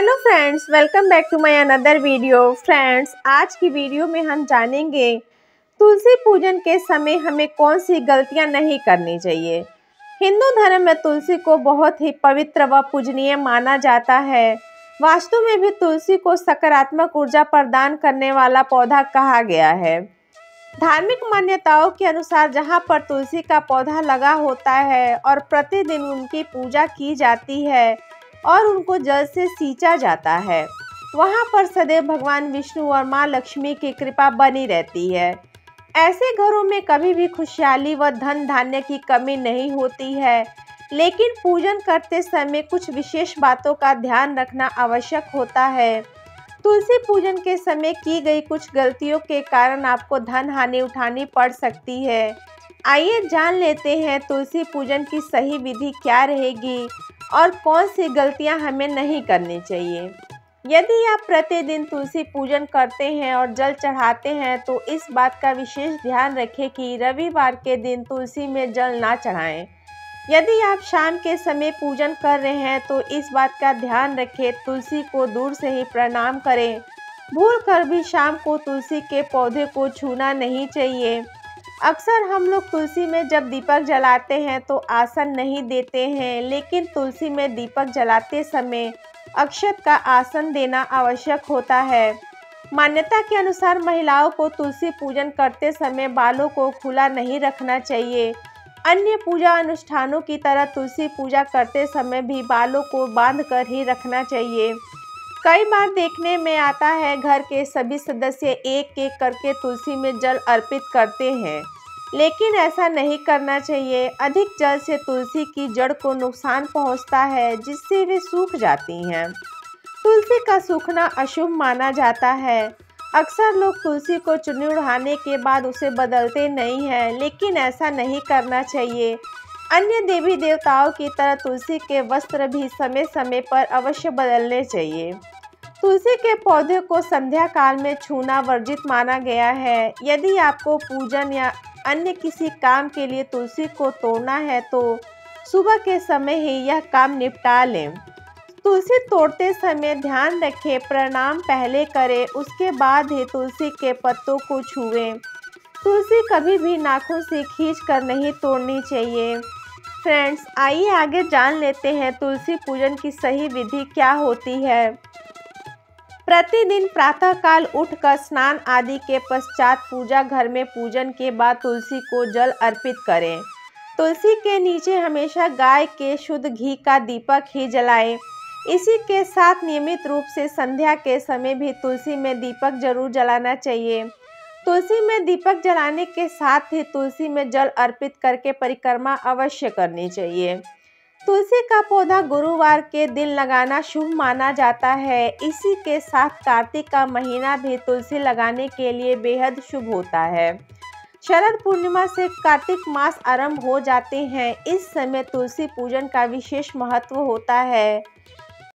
Hello friends, welcome back to my another video. Friends, आज की video में हम जानेंगे तुलसी पूजन के समय हमें कौन सी गलतियां नहीं करनी चाहिए। हिंदू धर्म में तुलसी को बहुत ही पवित्र व पूजनीय माना जाता है। वास्तु में भी तुलसी को सकारात्मक ऊर्जा प्रदान करने वाला पौधा कहा गया है। धार्मिक मान्यताओं के अनुसार जहां पर तुलसी का पौधा लगा होता है और प्रतिदिन उनकी पूजा की जाती है और उनको जल से सींचा जाता है, वहां पर सदैव भगवान विष्णु और मां लक्ष्मी की कृपा बनी रहती है। ऐसे घरों में कभी भी खुशहाली व धन धान्य की कमी नहीं होती है, लेकिन पूजन करते समय कुछ विशेष बातों का ध्यान रखना आवश्यक होता है। तुलसी पूजन के समय की गई कुछ गलतियों के कारण आपको धन हानि उठानी पड़ सकती है। आइए जान लेते हैं तुलसी पूजन की सही विधि क्या रहेगी और कौन सी गलतियां हमें नहीं करनी चाहिए। यदि आप प्रतिदिन तुलसी पूजन करते हैं और जल चढ़ाते हैं तो इस बात का विशेष ध्यान रखें कि रविवार के दिन तुलसी में जल ना चढ़ाएं। यदि आप शाम के समय पूजन कर रहे हैं तो इस बात का ध्यान रखें, तुलसी को दूर से ही प्रणाम करें। भूल कर भी शाम को तुलसी के पौधे को छूना नहीं चाहिए। अक्सर हम लोग तुलसी में जब दीपक जलाते हैं तो आसन नहीं देते हैं, लेकिन तुलसी में दीपक जलाते समय अक्षत का आसन देना आवश्यक होता है। मान्यता के अनुसार महिलाओं को तुलसी पूजन करते समय बालों को खुला नहीं रखना चाहिए। अन्य पूजा अनुष्ठानों की तरह तुलसी पूजा करते समय भी बालों को बांध कर ही रखना चाहिए। कई बार देखने में आता है घर के सभी सदस्य एक एक करके तुलसी में जल अर्पित करते हैं, लेकिन ऐसा नहीं करना चाहिए। अधिक जल से तुलसी की जड़ को नुकसान पहुंचता है, जिससे वे सूख जाती हैं। तुलसी का सूखना अशुभ माना जाता है। अक्सर लोग तुलसी को चुन्नी उड़ाने के बाद उसे बदलते नहीं हैं, लेकिन ऐसा नहीं करना चाहिए। अन्य देवी देवताओं की तरह तुलसी के वस्त्र भी समय समय पर अवश्य बदलने चाहिए। तुलसी के पौधे को संध्या काल में छूना वर्जित माना गया है। यदि आपको पूजन या अन्य किसी काम के लिए तुलसी को तोड़ना है तो सुबह के समय ही यह काम निपटा लें। तुलसी तोड़ते समय ध्यान रखें, प्रणाम पहले करें, उसके बाद ही तुलसी के पत्तों को छुएं। तुलसी कभी भी नाखून से खींचकर नहीं तोड़नी चाहिए। फ्रेंड्स, आइए आगे जान लेते हैं तुलसी पूजन की सही विधि क्या होती है। प्रतिदिन प्रातःकाल उठकर स्नान आदि के पश्चात पूजा घर में पूजन के बाद तुलसी को जल अर्पित करें। तुलसी के नीचे हमेशा गाय के शुद्ध घी का दीपक ही जलाएं। इसी के साथ नियमित रूप से संध्या के समय भी तुलसी में दीपक जरूर जलाना चाहिए। तुलसी में दीपक जलाने के साथ ही तुलसी में जल अर्पित करके परिक्रमा अवश्य करनी चाहिए। तुलसी का पौधा गुरुवार के दिन लगाना शुभ माना जाता है। इसी के साथ कार्तिक का महीना भी तुलसी लगाने के लिए बेहद शुभ होता है। शरद पूर्णिमा से कार्तिक मास आरंभ हो जाते हैं। इस समय तुलसी पूजन का विशेष महत्व होता है।